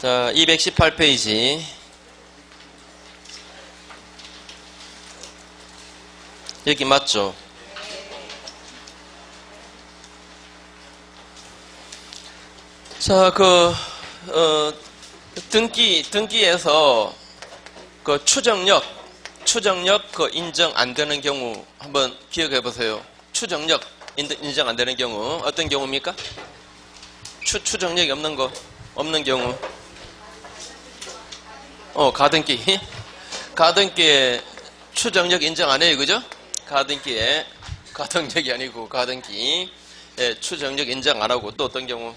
자, 218페이지. 여기 맞죠? 자, 등기에서 그 추정력 그 인정 안 되는 경우 한번 기억해 보세요. 추정력 인정 안 되는 경우 어떤 경우입니까? 추정력이 없는 경우. 가등기에 추정력 인정 안 해요, 그죠? 가등력이 아니고 가등기. 예, 추정력 인정 안 하고 또 어떤 경우?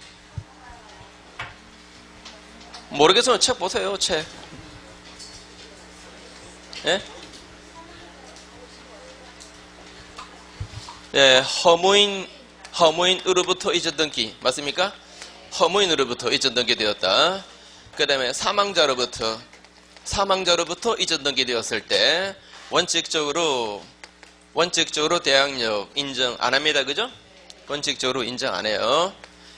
모르겠으면 책 보세요, 책. 예? 예, 허무인으로부터 이전 등기. 맞습니까? 허무인으로부터 이전 등기 되었다. 그 다음에 사망자로부터 이전 등기 되었을 때, 원칙적으로 대항력 인정 안 합니다. 그죠? 원칙적으로 인정 안 해요.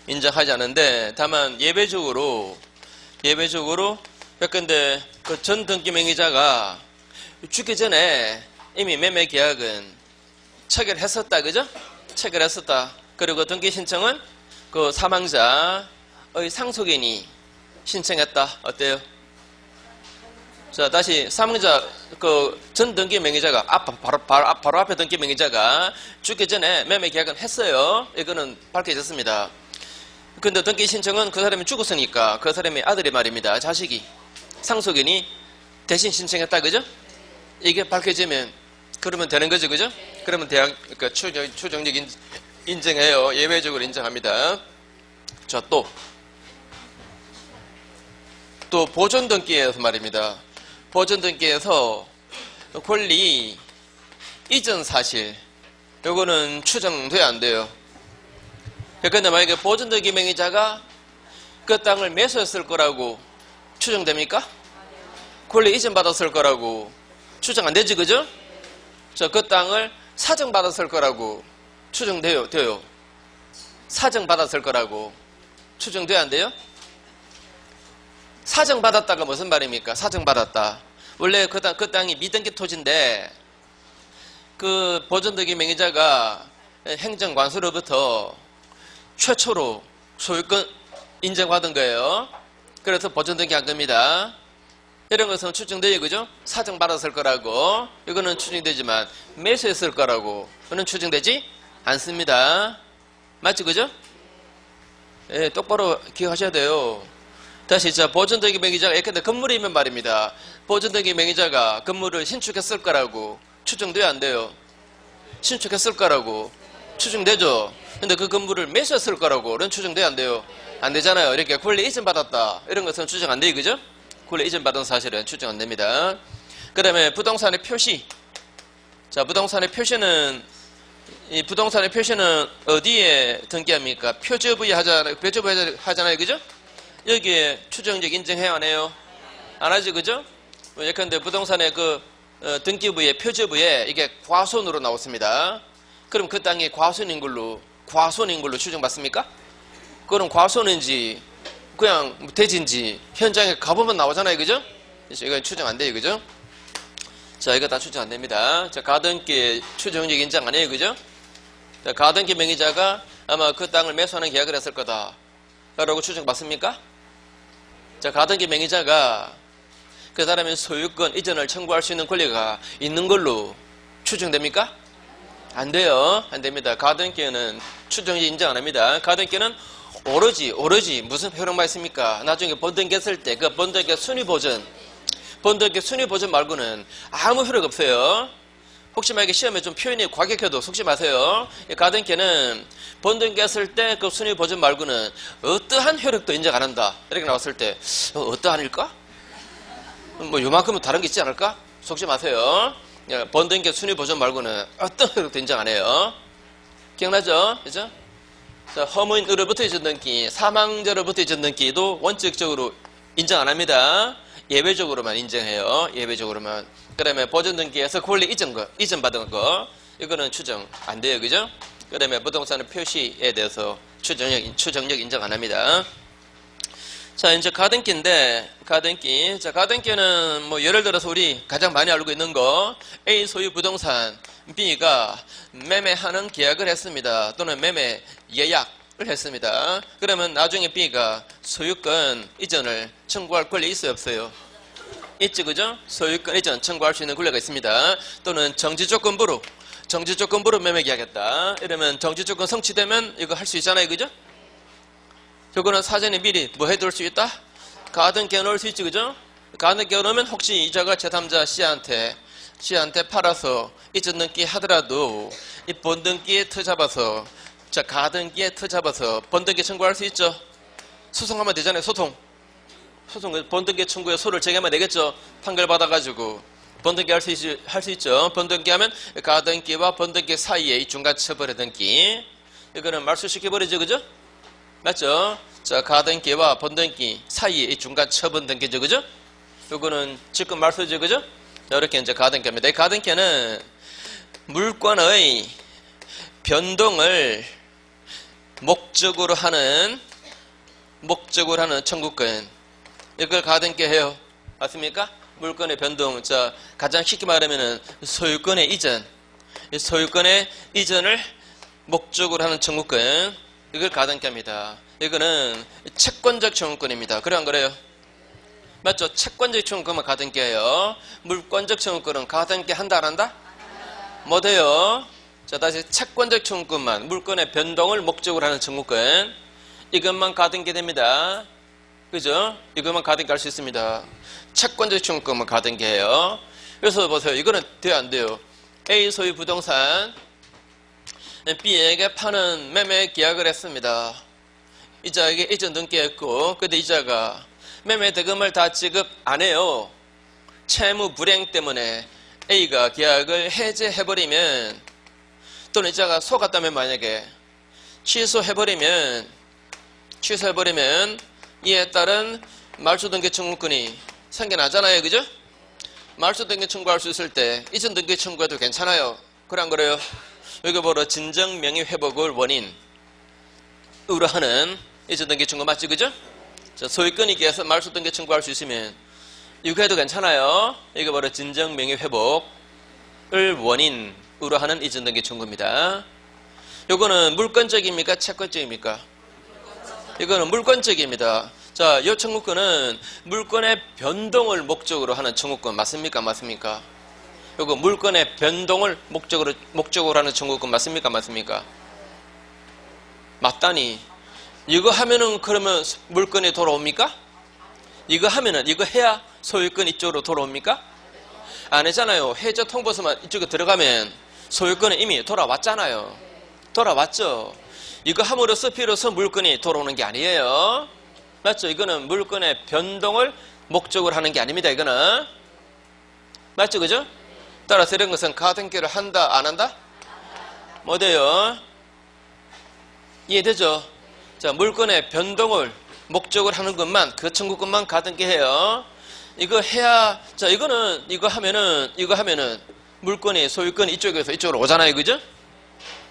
인정하지 않은데, 다만 예외적으로, 근데 그 전 등기 명의자가 죽기 전에 이미 매매 계약은 체결했었다. 그죠? 체결했었다. 그리고 등기 신청은 그 사망자의 상속인이 신청했다. 어때요? 자, 다시 사망자 그 전 등기 명의자가 바로 앞에 등기 명의자가 죽기 전에 매매 계약은 했어요. 이거는 밝혀졌습니다. 근데 등기 신청은 그 사람이 죽었으니까 그 사람의 아들이 말입니다. 자식이 상속인이 대신 신청했다. 그죠? 이게 밝혀지면 그러면 되는 거죠. 그죠? 그러면 그러니까 추정력 인정해요. 예외적으로 인정합니다. 자, 또 보존 등기에서 말입니다. 보존 등기에서 권리 이전 사실 요거는 추정돼야 안 돼요. 그런데 만약에 보존 등기 명의자가 그 땅을 매수했을 거라고 추정됩니까? 권리 이전 받았을 거라고 추정 안 되지. 그죠? 자, 그 땅을 사정 받았을 거라고 추정돼요. 사정 받았을 거라고 추정돼야 안 돼요? 사정 받았다가 무슨 말입니까? 사정 받았다. 원래 그 땅이 미등기 토지인데 그 보존 등기 명의자가 행정관수로부터 최초로 소유권 인정받은 거예요. 그래서 보존 등기 한 겁니다. 이런 것은 추정돼요. 그죠? 사정 받았을 거라고 이거는 추정되지만 매수했을 거라고 이거는 추정되지 않습니다. 맞죠? 그죠? 예, 똑바로 기억하셔야 돼요. 다시 자, 보존 등기 명의자가 예컨대 건물이면 말입니다. 보존 등기 명의자가 건물을 신축했을 거라고 추정돼야 안 돼요? 신축했을 거라고 추정되죠? 근데 그 건물을 매수했을 거라고는 추정돼야 안 돼요? 안 되잖아요. 이렇게 권리 이전 받았다 이런 것은 추정 안 돼요. 그죠? 권리 이전 받은 사실은 추정 안 됩니다. 그 다음에 부동산의 표시. 자, 부동산의 표시는 어디에 등기합니까? 표지부에 하잖아요. 그죠? 여기에 추정력 인정해요? 안 해요? 안 하죠. 그죠? 예컨대 부동산의 등기부에 표지부에 이게 과손으로 나왔습니다. 그럼 그 땅이 과손인 걸로 추정받습니까? 그럼 과손인지 그냥 대지인지 현장에 가보면 나오잖아요. 그죠? 이건 추정 안 돼요. 그죠? 자, 이거 다 추정 안 됩니다. 자, 가등기 추정력 인정 안 해요. 그죠? 자, 가등기 명의자가 아마 그 땅을 매수하는 계약을 했을 거다 라고 추정받습니까? 자, 가등기 명의자가 그 사람의 소유권 이전을 청구할 수 있는 권리가 있는 걸로 추정됩니까? 안 돼요. 안 됩니다. 가등기는 추정력 인정 안 합니다. 가등기는 오로지 무슨 효력만 있습니까? 나중에 번등기 했을 때 그 번등기 순위 보전 말고는 아무 효력 없어요. 혹시 만약에 시험에 좀 표현이 과격해도 속지 마세요. 가등기는 번등기 했을 때 그 순위 보전 말고는 어떠한 효력도 인정 안 한다. 이렇게 나왔을 때 어떠한일까? 뭐 요만큼은 다른 게 있지 않을까? 속지 마세요. 번등기 순위 보전 말고는 어떤 효력도 인정 안 해요. 기억나죠? 그죠? 자, 허무인으로부터 이전 등기, 사망자로부터 이전 등기도 원칙적으로 인정 안 합니다. 예외적으로만 인정해요. 예외적으로만. 그 다음에 보존 등기에서 권리 이전 받은 거, 이거는 추정 안 돼요. 그죠? 그 다음에 부동산의 표시에 대해서 추정력 인정 안 합니다. 자, 이제 가등기인데, 가등기. 자, 가등기는 뭐 예를 들어서 우리 가장 많이 알고 있는 거, A 소유 부동산, B가 매매하는 계약을 했습니다. 또는 매매 예약을 했습니다. 그러면 나중에 B가 소유권 이전을 청구할 권리 있어요, 없어요? 있지, 그죠? 소유권 이전 청구할 수 있는 권리가 있습니다. 또는 정지조건부로 매매 계약했다. 이러면 정지조건 성취되면 이거 할 수 있잖아요, 그죠? 요거는 사전에 미리 뭐 해둘 수 있다? 가등기에 넣을 수 있지, 그죠? 가등기에 넣으면 혹시 이자가 제3자 C한테 팔아서 이전 등기 하더라도 이 본등기에 터잡아서, 자, 가등기에 터잡아서 본등기 청구할 수 있죠? 소송하면 되잖아요, 소송, 본등기 청구에 소를 제기하면 되겠죠? 판결 받아가지고. 본등기 할 수 있죠? 본등기 하면 가등기와 본등기 사이에 이 중간 처벌의 등기. 이거는 말소시켜버리죠, 그죠? 맞죠? 자, 가등기와 본등기 사이에 이 중간 처분 등기죠, 그죠? 요거는 지금 말소죠, 그죠? 자, 이렇게 이제 가등기입니다. 이 가등기는 물권의 변동을 목적으로 하는 청구권. 이걸 가등기 해요. 맞습니까? 물권의 변동. 자, 가장 쉽게 말하면은 소유권의 이전. 소유권의 이전을 목적으로 하는 청구권. 이걸 가등기합니다. 이거는 채권적 청구권입니다. 그래 안 그래요? 맞죠? 채권적 청구권만 가등기해요. 물권적 청구권은 가등기 한다 안 한다? 못해요. 자, 다시 채권적 청구권만, 물권의 변동을 목적으로 하는 청구권. 이것만 가등기 됩니다. 그죠? 이것만 가등기 할 수 있습니다. 채권적 청구권만 가등기해요. 그래서 보세요. 이거는 돼요, 안 돼요? A 소유 부동산 B에게 파는 매매 계약을 했습니다. 이자에게 이전 등기했고, 근데 이자가 매매 대금을 다 지급 안 해요. 채무 불이행 때문에 A가 계약을 해제해버리면, 또는 이자가 속았다면 만약에 취소해버리면 이에 따른 말소등기 청구권이 생겨나잖아요, 그죠? 말소등기 청구할 수 있을 때 이전 등기 청구해도 괜찮아요. 그래 안 그래요? 이거 바로 진정 명의 회복을 원인으로 하는 이전 등기 청구 맞지, 그죠? 자, 소유권이 계속 말소 등기 청구할 수 있으면 이거 해도 괜찮아요. 이거 바로 진정 명의 회복을 원인으로 하는 이전 등기 청구입니다. 요거는 물권적입니까? 채권적입니까? 이거는 물권적입니다. 자, 이 청구권은 물권의 변동을 목적으로 하는 청구권 맞습니까? 맞습니까? 요거 물권의 변동을 목적으로 하는 청구권 맞습니까? 맞습니까? 맞다니. 이거 하면은 그러면 물권이 돌아옵니까? 이거 해야 소유권 이쪽으로 돌아옵니까? 안 했잖아요. 해저 통보서만 이쪽에 들어가면 소유권은 이미 돌아왔잖아요. 돌아왔죠. 이거 함으로써 비로소 물권이 돌아오는 게 아니에요. 맞죠? 이거는 물권의 변동을 목적으로 하는 게 아닙니다. 이거는. 맞죠? 그죠? 따라서 이런 것은 가등기를 한다, 안 한다? 못해요. 이해되죠? 자, 물권의 변동을 목적으로 하는 것만, 그 청구권만 가등기 해요. 이거 해야, 자, 이거 하면은 물권이, 소유권이 이쪽에서 이쪽으로 오잖아요. 그죠?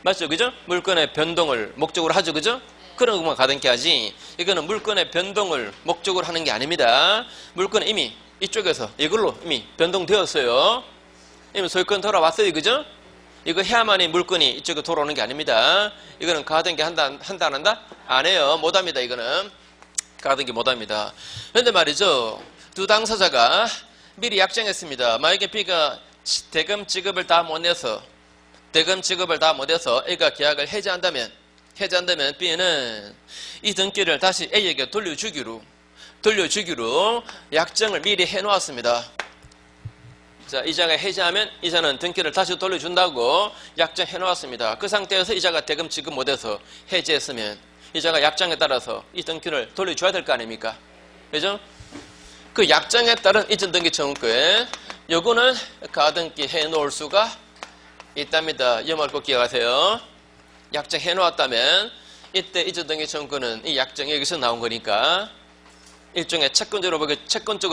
맞죠? 그죠? 물권의 변동을 목적으로 하죠. 그죠? 그런 것만 가등기 하지. 이거는 물권의 변동을 목적으로 하는 게 아닙니다. 물권은 이미 이쪽에서 이걸로 이미 변동되었어요. 이미 소유권 돌아왔어요. 그죠? 이거 해야만이 물건이 이쪽에 돌아오는 게 아닙니다. 이거는 가등기 한다 안 한다? 안 해요. 못합니다. 이거는 가등기 못합니다. 그런데 말이죠. 두 당사자가 미리 약정했습니다. 만약에 B가 대금 지급을 다 못 내서 A가 계약을 해제한다면 B는 이 등기를 다시 A에게 돌려주기로 약정을 미리 해놓았습니다. 자, 이자가 해제하면 이자는 등기를 다시 돌려준다고 약정해 놓았습니다. 그 상태에서 이자가 대금 지급 못해서 해제했으면 이자가 약정에 따라서 이 등기를 돌려줘야 될 거 아닙니까? 그죠? 그 약정에 따른 이전 등기 청구권, 요거는 가등기 해 놓을 수가 있답니다. 이 말 꼭 기억하세요. 약정해 놓았다면 이때 이전 등기 청구권은 이 약정 여기서 나온 거니까 일종의 채권적으로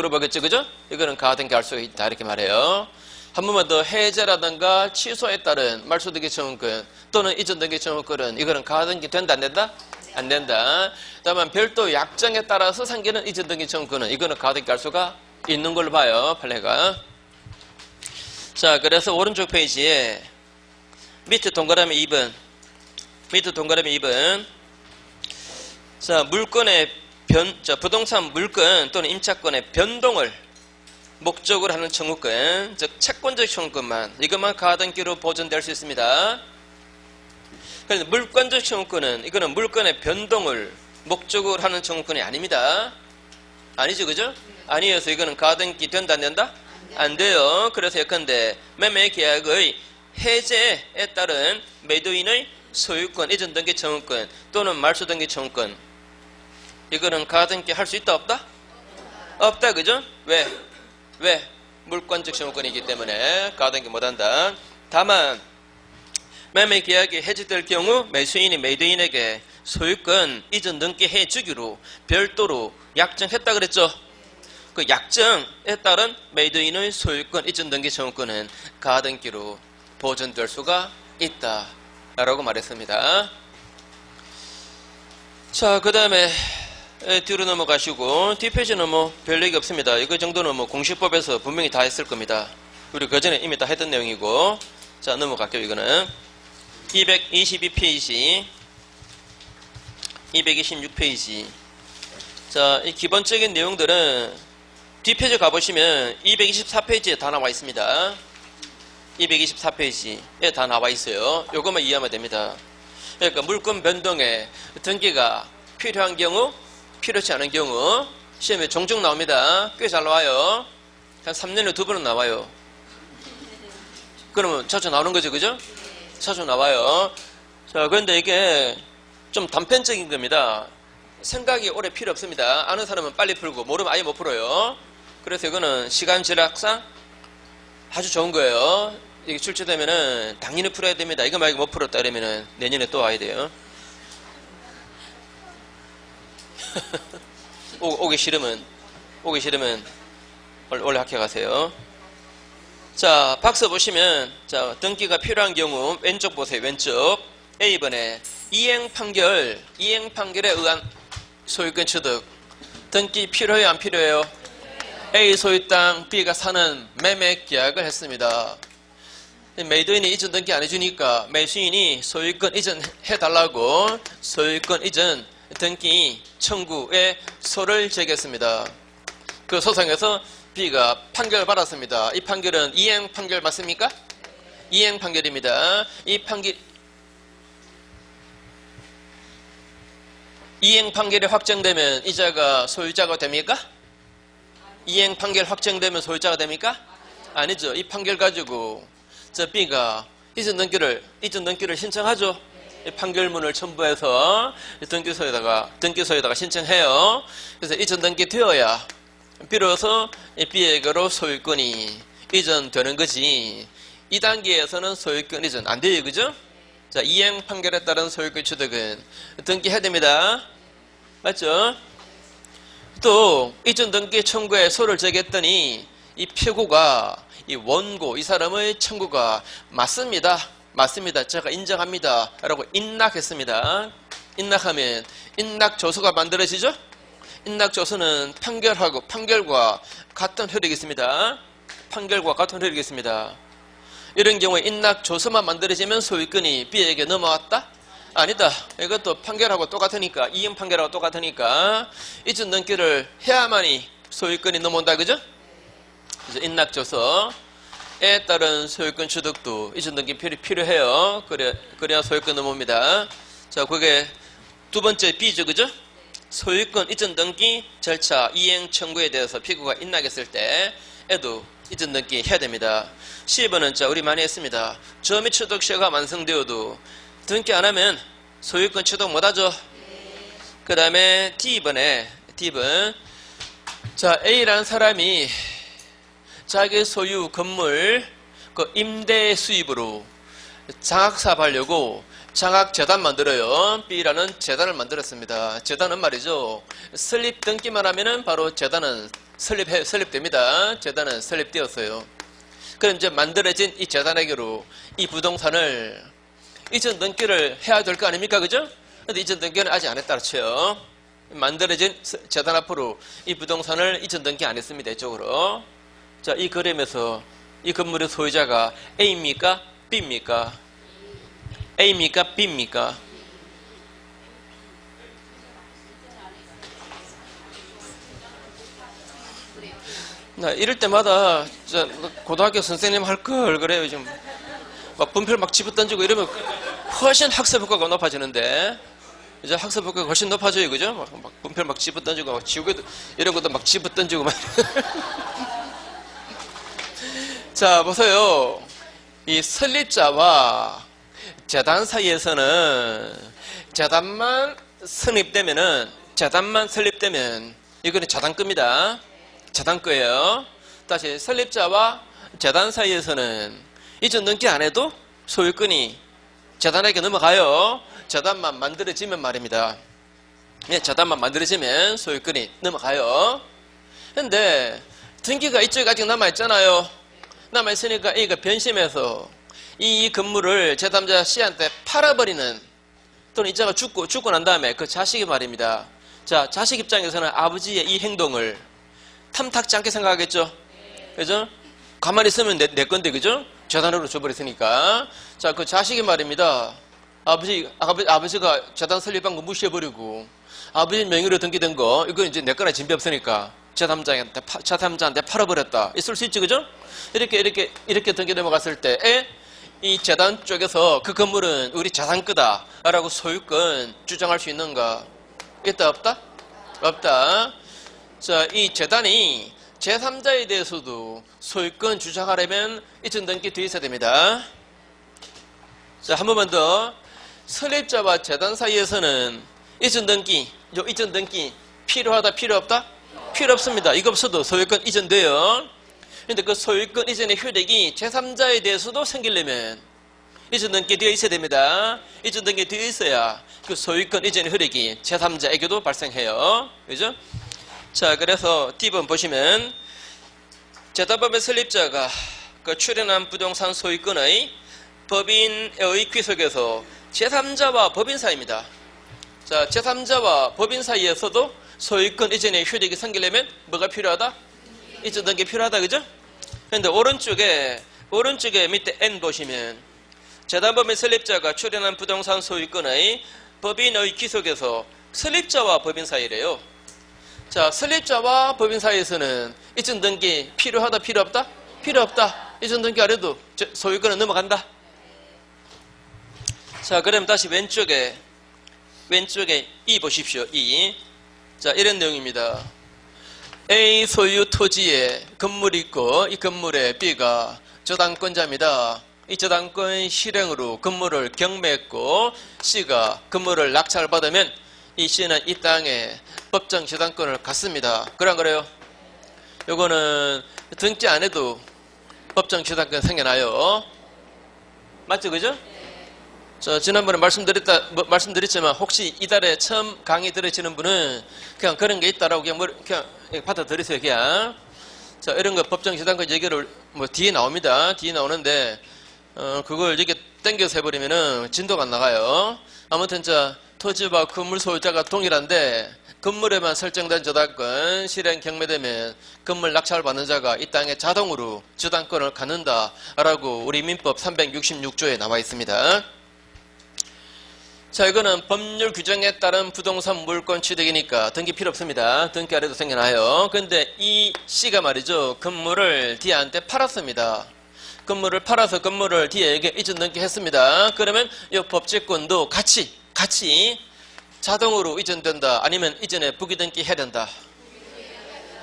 보겠죠, 그죠? 이거는 가등기 할 수 있다 이렇게 말해요. 한 번만 더, 해제라든가 취소에 따른 말소등기 청구권 또는 이전 등기 청구권은 이거는 가등기 된다 안 된다? 안 된다. 다만 별도 약정에 따라서 생기는 이전 등기 청구는 이거는 가등기 할 수가 있는 걸로 봐요. 판례가. 자, 그래서 오른쪽 페이지에 밑에 동그라미 2번. 밑에 동그라미 2번. 자, 물건의 부동산 물건 또는 임차권의 변동을 목적으로 하는 청구권, 즉 채권적 청구권만, 이것만 가등기로 보존될 수 있습니다. 그런데 물권적 청구권은 이거는 물건의 변동을 목적으로 하는 청구권이 아닙니다. 아니죠, 그죠? 아니어서 이거는 가등기 된다 안 된다? 안 돼요. 그래서 예컨대 매매 계약의 해제에 따른 매도인의 소유권, 이전 등기 청구권 또는 말소 등기 청구권, 이거는 가등기 할 수 있다 없다? 없다, 그죠? 왜? 물권적 청구권이기 때문에 가등기 못한다. 다만 매매 계약이 해지될 경우 매수인이 매도인에게 소유권 이전 등기 해주기로 별도로 약정했다 그랬죠? 그 약정에 따른 매도인의 소유권 이전 등기 청구권은 가등기로 보존될 수가 있다 라고 말했습니다. 자, 그 다음에 뒤로 넘어가시고 뒷페이지는 뭐 별 얘기 없습니다. 이거 정도는 뭐 공시법에서 분명히 다 했을 겁니다. 우리 그 전에 이미 다 했던 내용이고. 자, 넘어갈게요. 이거는 222페이지 226페이지. 자, 이 기본적인 내용들은 뒷페이지 가보시면 224페이지에 다 나와 있습니다. 224페이지에 다 나와 있어요. 요것만 이해하면 됩니다. 그러니까 물권 변동에 등기가 필요한 경우, 필요치 않은 경우 시험에 종종 나옵니다. 꽤 잘 나와요. 한 3년에 2번은 나와요. 그러면 자주 나오는 거죠, 그죠? 자주 나와요. 자, 그런데 이게 좀 단편적인 겁니다. 생각이 오래 필요 없습니다. 아는 사람은 빨리 풀고 모르면 아예 못 풀어요. 그래서 이거는 시간 절약상 아주 좋은 거예요. 이게 출제되면은 당연히 풀어야 됩니다. 이거 만약에 못 풀었다 그러면은 내년에 또 와야 돼요. 오기 싫으면 원래 학교 가세요. 자, 박스 보시면, 자, 등기가 필요한 경우 왼쪽 보세요. 왼쪽 A번에 이행 판결에 의한 소유권 취득. 등기 필요해요, 안 필요해요? A 소유 땅 B가 사는 매매 계약을 했습니다. 매도인이 이전 등기 안 해주니까 매수인이 소유권 이전 해달라고 소유권 이전 등기 청구에 소를 제기했습니다. 그 소송에서 B가 판결을 받았습니다. 이 판결은 이행 판결 맞습니까? 이행 판결입니다. 이행 판결이 확정되면 이자가 소유자가 됩니까? 이행 판결 확정되면 소유자가 됩니까? 아니죠. 이 판결 가지고 저 B가 이전 등기를 신청하죠. 이 판결문을 첨부해서 등기소에다가 신청해요. 그래서 이전 등기 되어야 비로소 B에게로 소유권이 이전되는 거지. 이 단계에서는 소유권 이전 안 돼요, 그죠? 자, 이행 판결에 따른 소유권 취득은 등기해야 됩니다. 맞죠? 또 이전 등기 청구에 소를 제기했더니 이 표고가 이 원고 이 사람의 청구가 맞습니다. 제가 인정합니다. 라고 인락했습니다. 인락하면 인락조서가 만들어지죠? 인락조서는 판결과 같은 효력이 있습니다. 이런 경우에 인락조서만 만들어지면 소유권이 B에게 넘어왔다? 아니다. 이것도 판결하고 똑같으니까, 이행 판결하고 똑같으니까 이전 등기를 해야만이 소유권이 넘어온다, 그죠? 그래서 인락조서에 따른 소유권 취득도 이전 등기 필요해요. 그래야 소유권 넘어옵니다. 자, 그게 두 번째 B죠, 그죠? 소유권 이전 등기 절차 이행 청구에 대해서 피고가 인락했을 때에도 이전 등기 해야 됩니다. 10번은 자, 우리 많이 했습니다. 점유 취득 시효가 완성되어도 등기 안 하면 소유권 취득 못 하죠. 그 다음에 D번. 자, A라는 사람이 자기 소유 건물 그 임대 수입으로 장학사업 하려고 장학재단 만들어요. B라는 재단을 만들었습니다. 재단은 말이죠. 설립 등기만 하면은 바로 재단은 설립됩니다. 재단은 설립되었어요. 그럼 이제 만들어진 이 재단에게로 이 부동산을 이전 등기를 해야 될 거 아닙니까? 그죠? 근데 이전 등기는 아직 안 했다고 쳐요. 만들어진 재단 앞으로 이 부동산을 이전 등기 안 했습니다. 이쪽으로. 자, 이 그림에서 이 건물의 소유자가 A입니까? B입니까? A입니까? B입니까? 나 이럴 때마다 고등학교 선생님 할 걸 그래요. 요즘 막 분필 막 집어던지고 이러면 훨씬 학습 효과가 높아지는데, 이제 학습 효과가 훨씬 높아져요, 그죠? 막 분필 막 집어던지고 막 지우개도 이런 것도 막 집어던지고 막. 자, 보세요. 이 설립자와 재단 사이에서는 재단만 설립되면 이거는 재단급입니다. 재단거예요. 다시 설립자와 재단 사이에서는 이전 등기 안 해도 소유권이 재단에게 넘어가요. 재단만 만들어지면 말입니다. 네, 재단만 만들어지면 소유권이 넘어가요. 근데 등기가 이쪽에 아직 남아있잖아요. 남아있으니까 A가 변심해서 이 건물을 제3자 C한테 팔아버리는, 또는 이자가 죽고 난 다음에 그 자식이 말입니다. 자, 자식 입장에서는 아버지의 이 행동을 탐탁지 않게 생각하겠죠? 그죠? 가만히 있으면 내 건데, 그죠? 재단으로 줘버렸으니까. 자, 그 자식이 말입니다. 아버지가 재단 설립한 거 무시해버리고, 아버지 명의로 등기된 거, 이거 이제 내 거나 진비 없으니까, 제3자한테 팔아버렸다. 있을 수 있죠, 그죠? 이렇게 등기 넘어갔을 때, 이 재단 쪽에서 그 건물은 우리 재단 거다 라고 소유권 주장할 수 있는가? 있다, 없다? 없다. 자, 이 재단이 제3자에 대해서도 소유권 주장하려면 이전 등기 뒤에 있어야 됩니다. 자, 한 번만 더. 설립자와 재단 사이에서는 이전 등기 필요하다, 필요 없다? 필요 없습니다. 이거 없어도 소유권 이전돼요. 근데 그 소유권 이전의 효력이 제3자에 대해서도 생기려면 이전 등기 뒤에 있어야 됩니다. 이전 등기 뒤에 있어야 그 소유권 이전의 효력이 제3자에게도 발생해요. 그죠? 자, 그래서 D번 보시면 재단법의 설립자가 그 출연한 부동산 소유권의 법인의 귀속에서 제3자와 법인 사이입니다. 자, 제3자와 법인 사이에서도 소유권 이전의 효력이 생기려면 뭐가 필요하다? 이전 등기 필요하다, 그죠? 근데 오른쪽에 밑에 N 보시면 재단법인 설립자가 출연한 부동산 소유권의 법인의 귀속에서 설립자와 법인 사이래요. 자, 설립자와 법인 사이에서는 이전 등기 필요하다, 필요 없다? 필요 없다. 이전 등기 안 해도 소유권은 넘어간다. 자, 그럼 다시 왼쪽에 E 보십시오. E. 자, 이런 내용입니다. A 소유 토지에 건물이 있고 이 건물에 B가 저당권자입니다. 이 저당권 실행으로 건물을 경매했고 C가 건물을 낙찰받으면 이 C는 이 땅에 법정 저당권을 갖습니다. 그래 안 그래요? 요거는 등기 안 해도 법정 저당권 생겨나요. 맞죠, 그죠? 자, 지난번에 말씀드렸지만 혹시 이달에 처음 강의 들으시는 분은 그냥 그런 게 있다라고 그냥 받아들이세요, 그냥. 자, 이런 거 법정 저당권 얘기를 뒤에 나옵니다. 뒤에 나오는데 그걸 이렇게 땡겨서 해버리면은 진도가 안 나가요. 아무튼 자, 토지와 건물 소유자가 동일한데 건물에만 설정된 저당권 실행 경매되면 건물 낙찰 받는 자가 이 땅에 자동으로 저당권을 갖는다라고 우리 민법 366조에 나와 있습니다. 자, 이거는 법률 규정에 따른 부동산 물권 취득이니까 등기 필요 없습니다. 등기 안 해도 생겨나요. 근데 이 C가 말이죠, 건물을 D한테 팔았습니다. 건물을 팔아서 건물을 D에게 이전 등기했습니다. 그러면 이 법제권도 같이 자동으로 이전된다. 아니면 이전에 부기등기 해야 된다.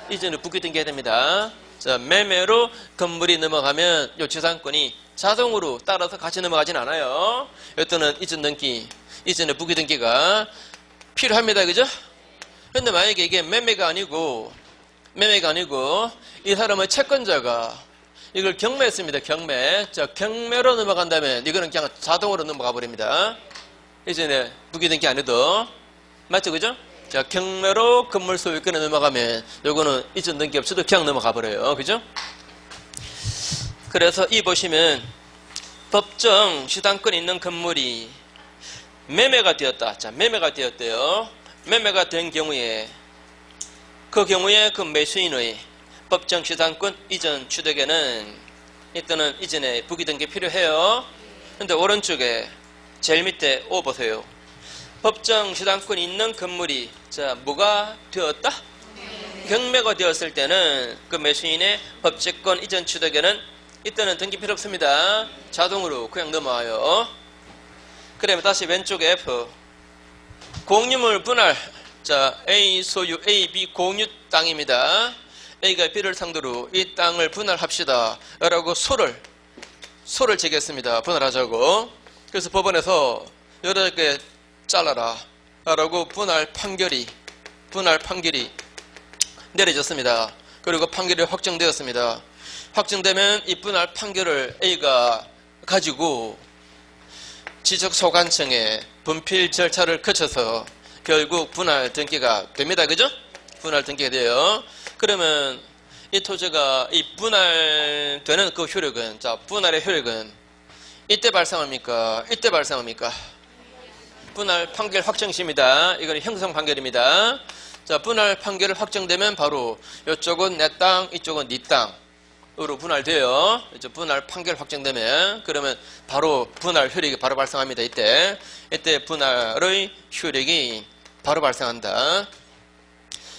이전에 부기등기 해야 됩니다. 자, 매매로 건물이 넘어가면 이 재산권이 자동으로 따라서 같이 넘어가진 않아요. 이때는 이전 등기, 이전에 부기등기가 필요합니다. 그죠? 근데 만약에 이게 매매가 아니고 이 사람의 채권자가 이걸 경매했습니다. 경매. 자, 경매로 넘어간다면 이거는 그냥 자동으로 넘어가 버립니다. 이전에 부기등기 안 해도. 맞죠, 그죠? 자, 경매로 건물 소유권에 넘어가면 요거는 이전 등기 없이도 그냥 넘어가 버려요. 그죠? 그래서 이 보시면 법정 시당권 있는 건물이 매매가 되었다. 자, 매매가 되었대요. 매매가 된 경우에 그 매수인의 법정 시상권 이전 취득에는 이때는 이전에 부기등기 필요해요. 근데 오른쪽에 제일 밑에 5 보세요. 법정 시상권이 있는 건물이 자 뭐가 되었다? 경매가 되었을 때는 그 매수인의 법제권 이전 취득에는 이때는 등기 필요 없습니다. 자동으로 그냥 넘어와요. 그러면 다시 왼쪽에 F 공유물 분할. 자 A 소유 A, B 공유 땅입니다. A가 B를 상대로 이 땅을 분할합시다 라고 소를 제기했습니다. 분할하자고. 그래서 법원에서 여러 개 잘라라 라고 분할 판결이 내려졌습니다. 그리고 판결이 확정되었습니다. 확정되면 이 분할 판결을 A가 가지고 지적소관청에 분필 절차를 거쳐서 결국 분할 등기가 됩니다. 그죠? 분할 등기가 돼요. 그러면 이 토지가 이 분할되는 그 효력은, 자, 분할의 효력은 이때 발생합니까? 이때 발생합니까? 분할 판결 확정시입니다. 이건 형성 판결입니다. 자, 분할 판결을 확정되면 바로 이쪽은 내 땅, 이쪽은 네 땅으로 분할돼요. 이제 분할 판결 확정되면 그러면 바로 분할 효력이 바로 발생합니다. 이때 분할의 효력이 바로 발생한다.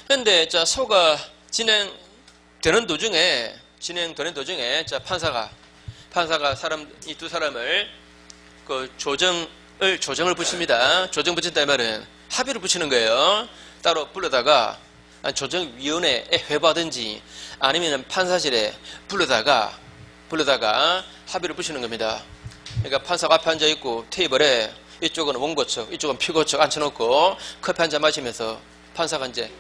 근데 자, 소가 진행되는 도중에 자, 판사가 이 두 사람을 그 조정을 붙입니다. 조정 붙인다 이 말은 합의를 붙이는 거예요. 따로 불러다가 조정위원회에 회부하든지 아니면 판사실에 불러다가 합의를 붙이는 겁니다. 그러니까 판사가 앞에 앉아 있고 테이블에 이쪽은 원고 측, 이쪽은 피고 측 앉혀놓고 커피 한잔 마시면서 판사가 이제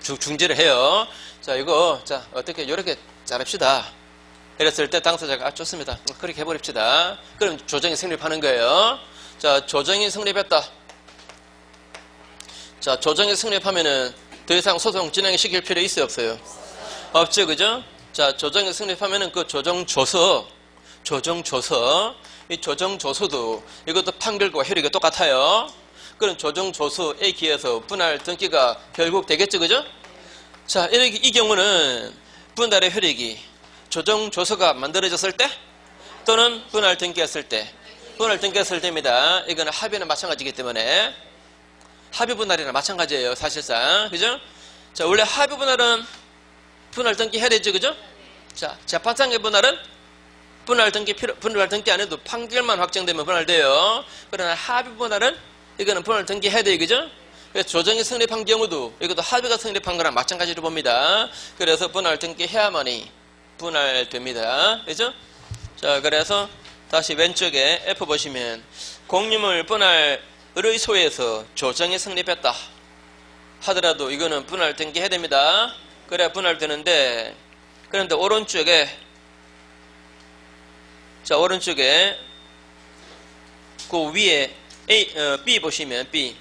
중재를 해요. 자, 이거 자 어떻게 이렇게 잘합시다. 이랬을 때 당사자가 좋습니다. 그렇게 해버립시다. 그럼 조정이 성립하는 거예요. 자, 조정이 성립했다. 자, 조정이 성립하면은 더 이상 소송 진행시킬 필요 있어요, 없어요? 없죠, 그죠? 자, 조정이 성립하면은 그 조정조서, 이 조정조서도 이것도 판결과 효력이 똑같아요. 그런 조정조서에 기해서 분할 등기가 결국 되겠죠, 그죠? 자, 이 경우는 분할의 효력이 조정조서가 만들어졌을 때 또는 분할 등기했을 때입니다. 이거는 합의는 마찬가지이기 때문에 합의 분할이나 마찬가지예요, 사실상. 그죠? 자, 원래 합의 분할은 분할 등기 해야 되죠, 그죠? 자, 재판상의 분할은 분할 등기 안 해도 판결만 확정되면 분할돼요. 그러나 합의 분할은 이거는 분할 등기 해야 돼요, 그죠? 그래서 조정이 성립한 경우도 이것도 합의가 성립한 거랑 마찬가지로 봅니다. 그래서 분할 등기 해야만이 분할됩니다. 그죠? 자, 그래서 다시 왼쪽에 F 보시면 공유물 분할 의소에서 조정이 성립했다 하더라도 이거는 분할 등기해야 됩니다. 그래야 분할되는데, 그런데 오른쪽에 그 위에 B 보시면 B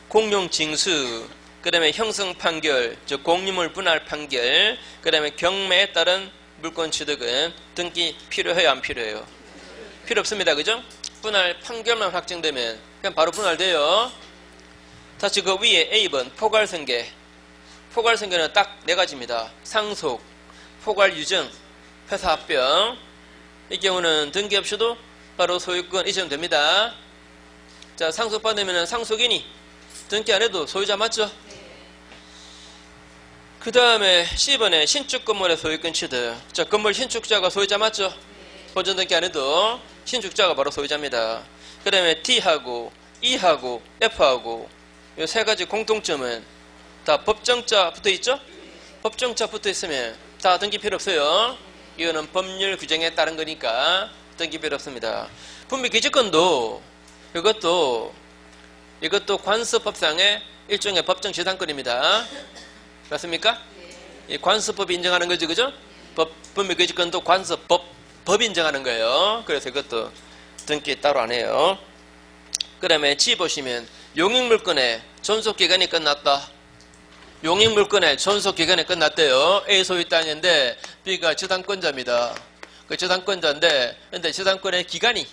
공용 징수, 그 다음에 형성 판결, 즉 공유물 분할 판결, 그 다음에 경매에 따른 물권 취득은 등기 필요해요, 안 필요해요? 필요 없습니다. 그죠? 분할 판결만 확정되면 그냥 바로 분할돼요. 다시 그 위에 A번 포괄승계. 포괄승계는 딱 4가지입니다. 상속, 포괄유증, 회사합병. 이 경우는 등기 없이도 바로 소유권 이전됩니다. 자, 상속받으면 상속인이 등기 안 해도 소유자 맞죠? 그 다음에 C번에 신축 건물의 소유권 취득. 자, 건물 신축자가 소유자 맞죠? 보존 등기 안 해도 신축자가 바로 소유자입니다. 그 다음에 D하고 E하고 F하고 이 3가지 공통점은 다 법정자 붙어 있죠? 법정자 붙어 있으면 다 등기 필요 없어요. 이거는 법률 규정에 따른 거니까 등기 필요 없습니다. 분미기지권도 이것도 관습법상의 일종의 법정 지상권입니다. 맞습니까? 이 관습법이 인정하는 거죠, 그죠? 분미기지권도 관습법 인정하는 거예요. 그래서 이것도 등기 따로 안 해요. 그 다음에 G 보시면 용익물권의 존속기간이 끝났다. 용익물권의 존속기간이 끝났대요. A 소유 땅인데 B가 지상권자입니다. 그 지상권자인데 근데 지상권의 기간이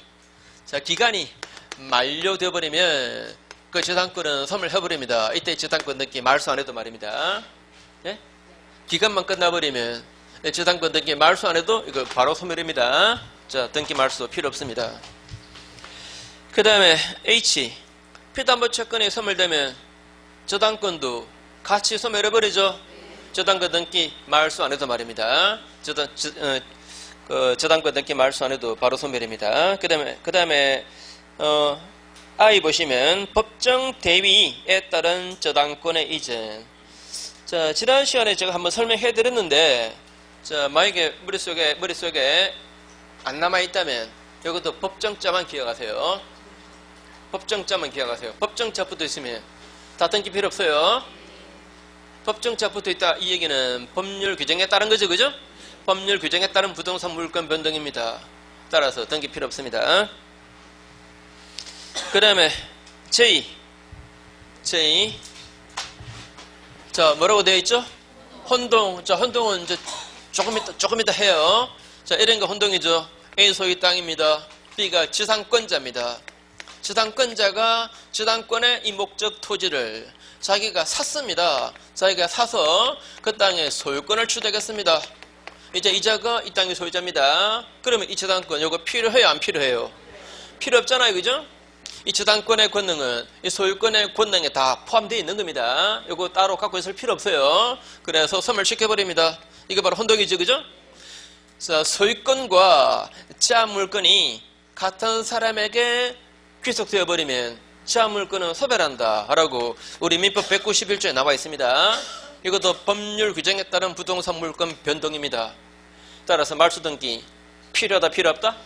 만료되어 버리면 그 저당권은 소멸해버립니다. 이때 저당권 등기 말소 안 해도 말입니다. 예? 기간만 끝나버리면 저당권 등기 말소 안 해도 이거 바로 소멸입니다. 자, 등기 말소 필요 없습니다. 그 다음에 H, 피담보 채권이 소멸되면 저당권도 같이 소멸해버리죠. 저당권 등기 말소 안 해도 말입니다. 저당권 등기 말소 안 해도 바로 소멸입니다. 그 다음에 I 보시면 법정 대위에 따른 저당권의 이전. 자, 지난 시간에 제가 한번 설명해 드렸는데, 자, 만약에 머릿속에 안 남아있다면, 이것도 법정자만 기억하세요. 법정자만 기억하세요. 법정자 붙어 있으면 다 등기 필요 없어요. 법정자 붙어 있다. 이 얘기는 법률 규정에 따른 거죠, 그죠? 법률 규정에 따른 부동산 물권 변동입니다. 따라서 등기 필요 없습니다. 그 다음에 J. 자, 뭐라고 되어 있죠? 혼동. 자, 혼동은 이제 조금 이따 해요. 자, 이런 거 혼동이죠. A 소유 땅입니다. B가 지상권자입니다. 지상권자가 지상권의 이 목적 토지를 자기가 샀습니다. 자기가 사서 그 땅에 소유권을 취득했습니다. 이제 이자가 이 땅의 소유자입니다. 그러면 이 지상권 요거 필요해요, 안 필요해요? 필요 없잖아요, 그죠? 이 저당권의 권능은 이 소유권의 권능에 다 포함되어 있는 겁니다. 이거 따로 갖고 있을 필요 없어요. 그래서 소멸시켜버립니다. 이게 바로 혼동이죠, 그죠? 자, 소유권과 지하물권이 같은 사람에게 귀속되어 버리면 지하물권은 소멸한다 라고 우리 민법 191조에 나와 있습니다. 이것도 법률 규정에 따른 부동산 물권 변동입니다. 따라서 말소등기 필요하다, 필요 없다?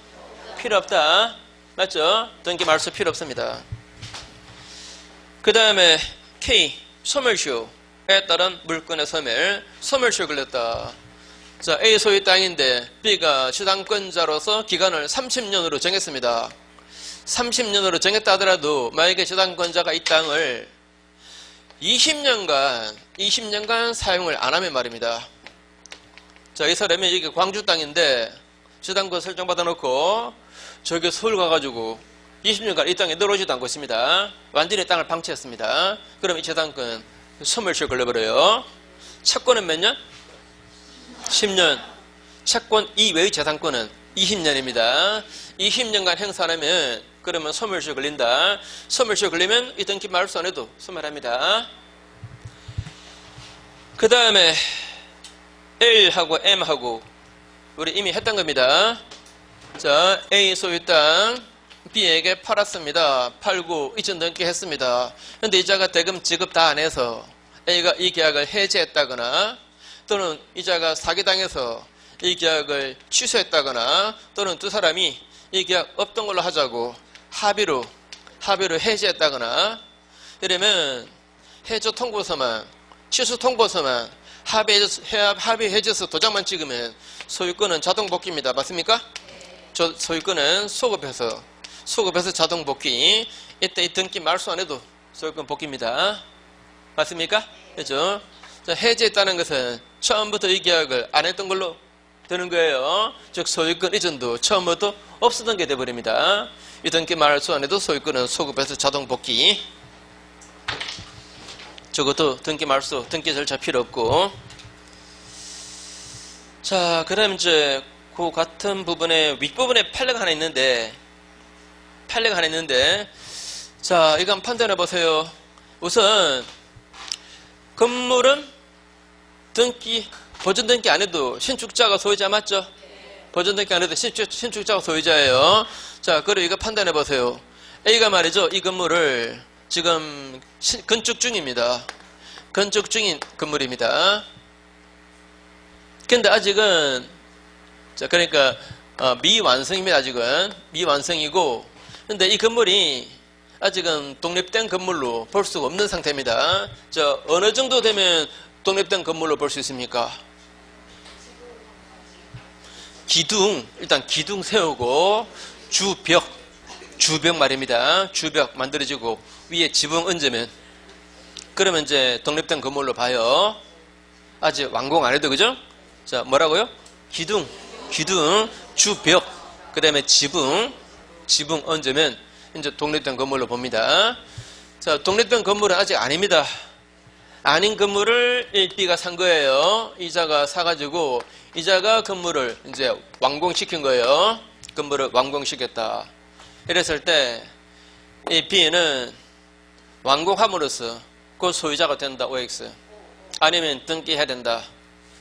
필요 없다. 맞죠? 등기 말소 필요 없습니다. 그 다음에 K, 소멸시효에 따른 물권의 소멸시효 걸렸다. 자, A 소유 땅인데 B가 저당권자로서 기간을 30년으로 정했습니다. 30년으로 정했다 하더라도 만약에 저당권자가 이 땅을 20년간 사용을 안 하면 말입니다. 자, 이 사람이 이게 광주 땅인데 저당권 설정받아 놓고 저기 서울 가가지고 20년간 이 땅에 늘어오지도 않고 있습니다. 완전히 땅을 방치했습니다. 그럼 이 저당권 소멸시효 걸려버려요. 채권은 몇 년? 10년. 채권 이외의 저당권은 20년입니다. 20년간 행사 안 하면 그러면 소멸시효 걸린다. 소멸시효 걸리면 이 등기 말소 안 해도 소멸합니다. 그 다음에 L하고 M하고 우리 이미 했던 겁니다. 자, A 소유 땅 B에게 팔았습니다. 팔고 이전 등기 했습니다. 그런데 이자가 대금 지급 다 안 해서 A가 이 계약을 해지했다거나 또는 이자가 사기당해서 이 계약을 취소했다거나 또는 두 사람이 이 계약 없던 걸로 하자고 합의로 해지했다거나 이러면 해저 통보서만 취소 통보서만 합의해져서 도장만 찍으면 소유권은 자동 복귀입니다. 맞습니까? 소유권은 소급해서 자동 복귀. 이때 이 등기 말소 안 해도 소유권 복귀입니다. 맞습니까? 그렇죠? 자, 해지했다는 것은 처음부터 이 계약을 안 했던 걸로 되는 거예요. 즉 소유권 이전도 처음부터 없었던 게 돼버립니다. 이 등기 말소 안 해도 소유권은 소급해서 자동 복귀. 저것도 등기 말소, 등기 절차 필요 없고. 자, 그럼 이제 그 같은 부분에 윗부분에 판례가 하나 있는데 자, 이거 한번 판단해 보세요. 우선 건물은 보존 등기 안 해도 신축자가 소유자 맞죠? 보존 등기 안 해도 신축자가 소유자예요. 자, 그리고 이거 판단해 보세요. A가 말이죠, 이 건물을 지금 건축 중입니다. 건축 중인 건물입니다. 근데 아직은 자, 그러니까 미완성입니다. 아직은 미완성이고, 근데 이 건물이 아직은 독립된 건물로 볼 수가 없는 상태입니다. 저 어느 정도 되면 독립된 건물로 볼 수 있습니까? 일단 기둥 세우고 주벽 말입니다. 주벽 만들어지고 위에 지붕 얹으면 그러면 이제 독립된 건물로 봐요. 아직 완공 안 해도 그죠? 자, 뭐라고요? 기둥, 주벽, 그 다음에 지붕 얹으면 이제 독립된 건물로 봅니다. 자, 독립된 건물은 아직 아닙니다. 아닌 건물을 B가 산 거예요. 이자가 사가지고 이자가 건물을 이제 완공시킨 거예요. 건물을 완공시켰다. 이랬을 때 이 B는 완공함으로써 그 소유자가 된다. OX. 아니면 등기해야 된다.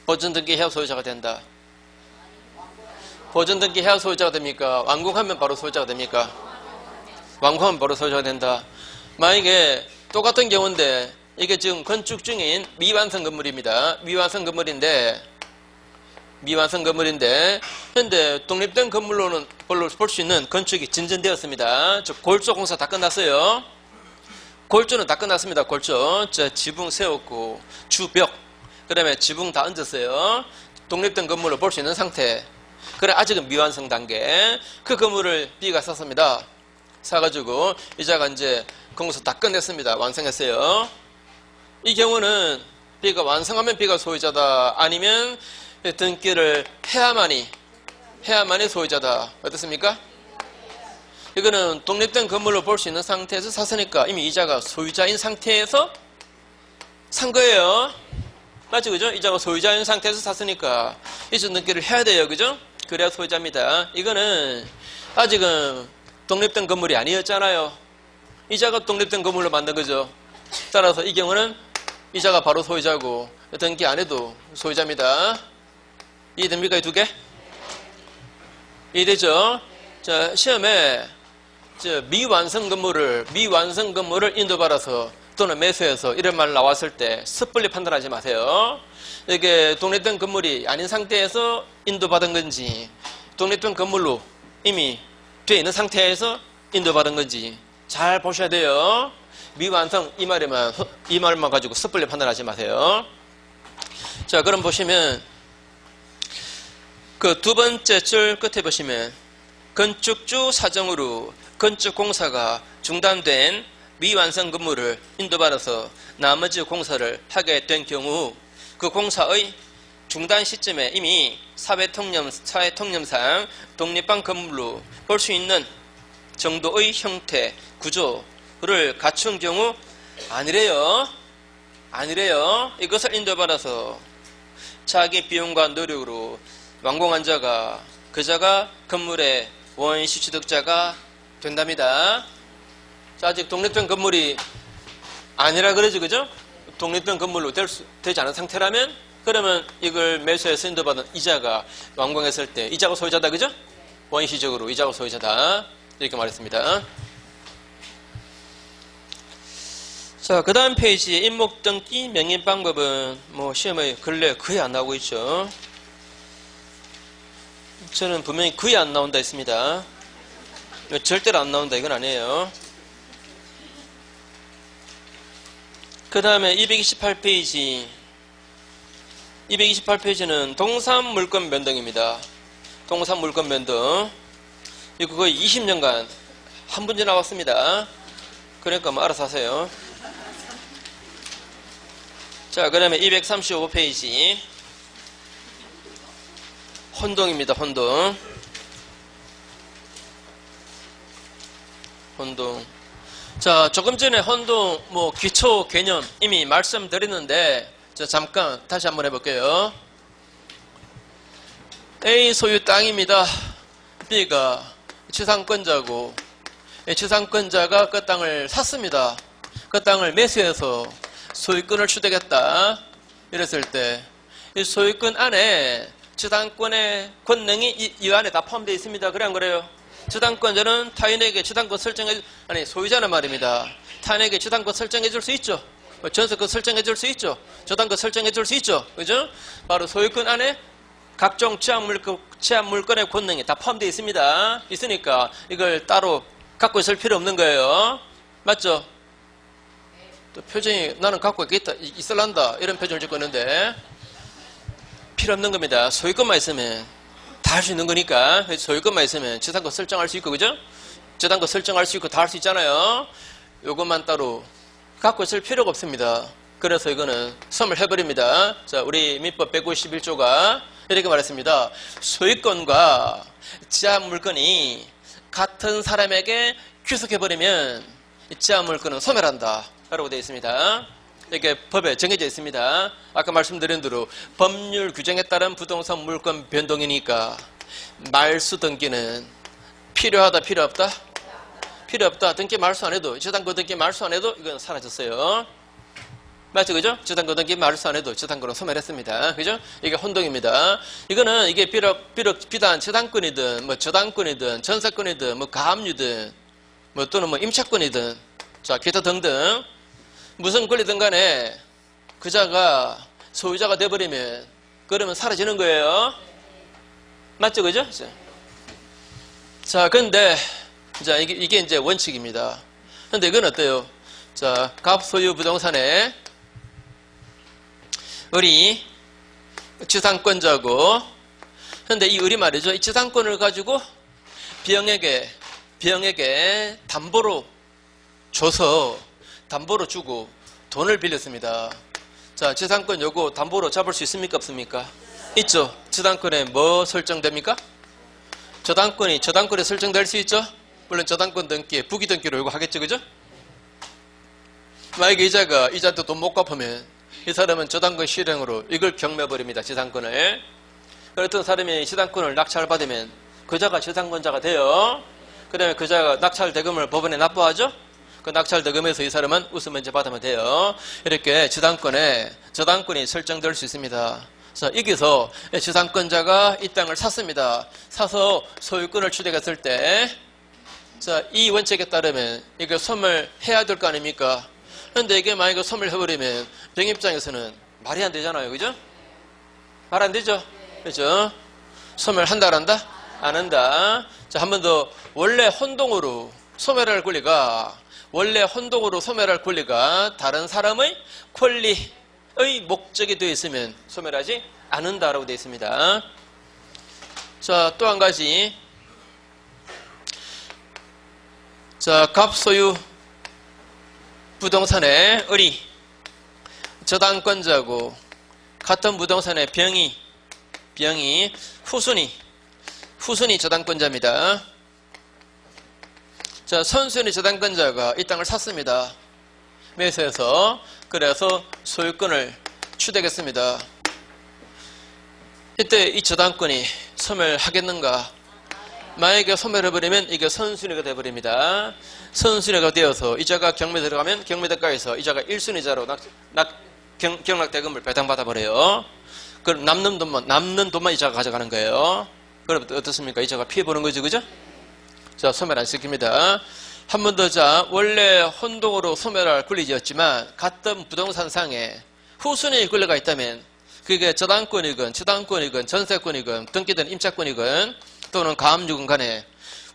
보존 등기해야 소유자가 된다. 보존 등기해야 소유자가 됩니까? 완공하면 바로 소유자가 됩니까? 완공하면 바로 소유자가 된다. 만약에 똑같은 경우인데 이게 지금 건축 중인 미완성 건물입니다. 미완성 건물인데 현재 독립된 건물로는 볼 수 있는 건축이 진전되었습니다. 즉 골조 공사 다 끝났어요. 골조는 다 끝났습니다. 골조. 자, 지붕 세웠고 주벽 그다음에 지붕 다 얹었어요. 독립된 건물로 볼 수 있는 상태. 그래 아직은 미완성 단계. 그 건물을 B가 샀습니다. 사가지고 이자가 이제 공사 다 끝냈습니다. 완성했어요. 이 경우는 B가 완성하면 B가 소유자다. 아니면 등기를 해야만이 소유자다. 어떻습니까? 이거는 독립된 건물로 볼 수 있는 상태에서 샀으니까 이미 이자가 소유자인 상태에서 산 거예요. 맞죠? 그죠? 이자가 소유자인 상태에서 샀으니까 이자 등기를 해야 돼요. 그죠? 그래야 소유자입니다. 이거는 아직은 독립된 건물이 아니었잖아요. 이자가 독립된 건물로 만든 거죠. 따라서 이 경우는 이자가 바로 소유자고 등기 안 해도 소유자입니다. 이해됩니까? 이 두 개? 이해되죠? 자, 시험에 미완성 건물을 인도받아서 또는 매수해서 이런 말 나왔을 때 섣불리 판단하지 마세요. 이게 독립된 건물이 아닌 상태에서 인도받은 건지 독립된 건물로 이미 되어 있는 상태에서 인도받은 건지 잘 보셔야 돼요. 미완성 이 말만 가지고 섣불리 판단하지 마세요. 자, 그럼 보시면 그 두 번째 줄 끝에 보시면 건축주 사정으로 건축공사가 중단된 미완성 건물을 인도받아서 나머지 공사를 하게 된 경우 그 공사의 중단 시점에 이미 사회통념상 독립한 건물로 볼 수 있는 정도의 형태, 구조를 갖춘 경우 아니래요. 이것을 인도받아서 자기 비용과 노력으로 완공한 자가 그자가 건물의 원시 취득자가 된답니다. 자, 아직 독립된 건물이 아니라 그러죠. 그죠? 독립된 건물로 되지 않은 상태라면 그러면 이걸 매수해서 인도받은 이자가 완공했을 때 이자가 소유자다. 그죠? 원시적으로 이자가 소유자다. 이렇게 말했습니다. 자, 그 다음 페이지 임목등기 명인 방법은 시험에 근래 거의 안 나오고 있죠. 저는 분명히 거의 안 나온다 했습니다. 절대로 안 나온다 이건 아니에요. 그 다음에 228페이지 228페이지는 동산물권 변동입니다. 동산물권 변동 이거 거의 20년간 한 문제 나왔습니다. 그러니까 알아서 하세요. 자, 그 다음에 235페이지 혼동입니다. 혼동. 자, 조금 전에 혼동 기초 개념 이미 말씀드렸는데 잠깐 다시 한번 해볼게요. A 소유 땅입니다. B가 취상권자고 취상권자가 그 땅을 샀습니다. 그 땅을 매수해서 소유권을 취득했다. 이랬을 때 이 소유권 안에 취당권의 권능이 이 안에 다 포함되어 있습니다. 그래 안 그래요? 취당권자는 타인에게 취당권 소유자는 말입니다. 타인에게 취당권 설정해 줄 수 있죠. 전세권 설정해 줄 수 있죠. 저당권 설정해 줄 수 있죠. 그죠? 바로 소유권 안에 각종 취합물권의 권능이 다 포함되어 있습니다. 있으니까 이걸 따로 갖고 있을 필요 없는 거예요. 맞죠? 또 표정이 나는 갖고 있을란다 이런 표정을 짓고 있는데 필요 없는 겁니다. 소유권만 있으면 다 할 수 있는 거니까. 소유권만 있으면 저당권 설정할 수 있고 그죠? 저당권 설정할 수 있고 다 할 수 있잖아요. 요것만 따로 갖고 있을 필요가 없습니다. 그래서 이거는 선을 해버립니다. 자, 우리 민법 151조가 이렇게 말했습니다. 소유권과 지하물건이 같은 사람에게 귀속해버리면 이 지하물건은 소멸한다 라고 되어 있습니다. 이게 법에 정해져 있습니다. 아까 말씀드린 대로 법률 규정에 따른 부동산 물권 변동이니까 말소 등기는 필요하다 필요 없다? 필요 없다. 등기 말소 안 해도, 저당권 등기 말소 안 해도 이건 사라졌어요. 맞죠? 그죠? 저당권 등기 말소 안 해도 저당권은 소멸했습니다. 그죠? 이게 혼동입니다. 이거는 이게 비록 비단 저당권이든 뭐 저당권이든 전세권이든 뭐 가압류든 뭐 또는 뭐 임차권이든 자 기타 등등 무슨 권리든 간에 그자가 소유자가 돼버리면 그러면 사라지는 거예요. 맞죠? 그죠? 자 근데 자 이게 이제 원칙입니다. 근데 이건 어때요? 자 갑소유 부동산에 의리 지상권자고 근데 이 의리 말이죠. 이 지상권을 가지고 비영에게 담보로 줘서 담보로 주고 돈을 빌렸습니다. 자, 지상권 요거 담보로 잡을 수 있습니까? 없습니까? 있죠. 지상권에 뭐 설정됩니까? 저당권이 설정될 수 있죠? 물론 저당권 등기에 부기 등기로 요구하겠죠. 그죠? 만약에 이자한테 돈 못 갚으면 이 사람은 저당권 실행으로 이걸 경매해버립니다. 지상권을. 어떤 사람이 지상권을 낙찰받으면 그자가 지상권자가 돼요. 그 다음에 그자가 낙찰 대금을 법원에 납부하죠? 그 낙찰 대금에서 이 사람은 우선 면제 받으면 돼요. 이렇게 저당권이 설정될 수 있습니다. 자, 여기서 지상권자가 이 땅을 샀습니다. 사서 소유권을 취득했을 때, 자, 이 원칙에 따르면 이거 소멸해야 될 거 아닙니까? 그런데 이게 만약에 소멸해버리면 병 입장에서는 말이 안 되잖아요. 그죠? 말 안 되죠? 그죠? 소멸한다, 안 한다? 안 한다. 자, 한 번 더. 원래 혼동으로 소멸할 권리가 다른 사람의 권리의 목적이 되어 있으면 소멸하지 않는다라고 되어 있습니다. 자, 또 한 가지. 자, 갑소유 부동산의 의리, 저당권자고 같은 부동산의 병이 후순위 저당권자입니다. 자, 선순위 저당권자가 이 땅을 샀습니다. 매수해서 그래서 소유권을 취득했습니다. 이때 이 저당권이 소멸하겠는가? 만약에 소멸해버리면 이게 선순위가 되어버립니다. 선순위가 되어서 이자가 경매 들어가면 경매대가에서 이자가 1순위자로 경락대금을 배당받아버려요. 그럼 남는 돈만 이자가 가져가는 거예요. 그럼 어떻습니까? 이자가 피해보는 거죠. 그죠? 자, 소멸 안 시킵니다. 한 번 더. 자, 원래 혼동으로 소멸할 권리였지만 같은 부동산상에 후순위의 권리가 있다면 그게 저당권이건 전세권이건 등기된 임차권이건 또는 가압류건 간에